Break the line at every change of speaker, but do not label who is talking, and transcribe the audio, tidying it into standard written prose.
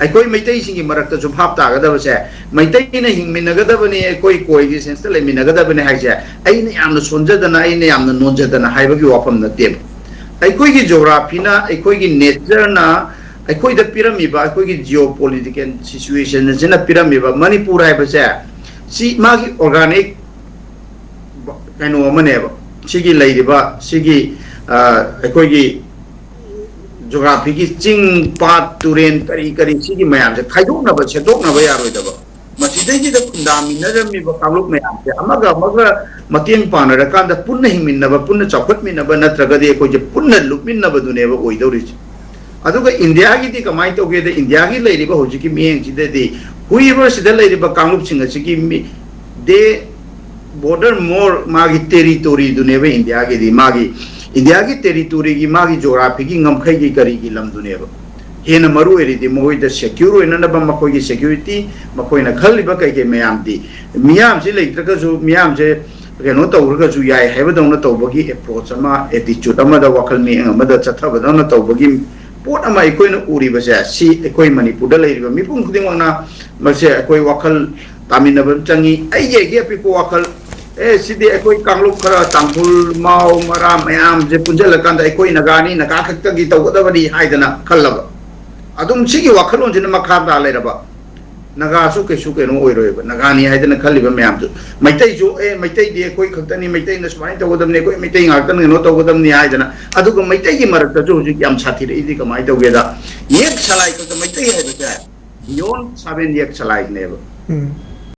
अखोई मैतई सिंगी मरक्ता जो भाप तागदब से मैतई ने हिंगमिनगदबने अखोई कोई सेंस त लेमिनगदबने हाइसे अइने यामन सोंजदना अइने यामन नोंजदना हाइबगी वाफम नते अखोई की ज्योग्राफी ना अखोई की नेचर ना अखोई द पिरामिबा अखोई की जियोपॉलिटिकल सिचुएशन जिना पिरामिबा मणिपुर हाइबसे सी मागी ऑर्गेनिक कनो अमनेबा सिगी लैरिबा सिगी अखोई की ज्योग्राफी की चिंग पात तुरेन करी करी सिगी मयाम से खाइदोकनब सेदोकनब यारोइदब मसिदैगी द खुंदामिनरमिबा कांगलुप मयाम से अमगा अमगा मतेंग पानरकांद पुन्ना हिंगमिनब पुन्ना चौखटमिनब नत्रगदि अखोई पुन्ना लुपमिनब दुनेबा ओइदौरिज अदुगा इंडिया की कमाई तौगे इंडिया की लेरिबा होजिकी मियंगसिददि हुइबर सिदा लेरिबा कांगलुप सिंग सिगी दे बॉर्डर मोर मागी टेरिटोरी दुनेबा इंडिया की टेरिटोरी की मागी ज्योग्राफी की ngमखै की करी की लम दुनेबा हेन मरु एरिदि मोइदा सिक्योर ओइननबा मखोई की सिक्योरिटी मखोइना खलिबा कई मयामदि मियाम से लेत्रगजु मियाम से केनो तौरगजु याय हैबदौना तौबगी अप्रोच अमा एटीट्यूड अमादा वखल मी अमादा चथबदौना तौबगी पोट अमा अखोइना उरिबसे सी अखोइ मणिपुरदा लेरिबा मिपुम खुदिंगना मसे अखोइ वखल तामिनब चंगी अइगे पिको वखल ए सिदे अखोइ कांगलुप खरा तांगुल माव मरा मयाम जे पुंजलकांदा अखोइ नगानी नगा खक्तगी तौगदबनी हाइदना खल्लब अदुम सिगी वखलों जिन मखादा लेरबा नगासु केसु केनो ओइरोयबा नगानी हाइदना खल्लिबा मयाम जो मैतै जो ए मैतै दे कोई खक्तनी मैतै न सुमाइ तौगदमने कोई मैतै गाक्तन नो तौगदमनी हाइदना अदुगा मैतै की मरक्ता जो हुजि याम साथि रेदि कमाइ तौगेदा एक सलाइ को मैतै हाइबा बियोन 7 एक सलाइ नेबा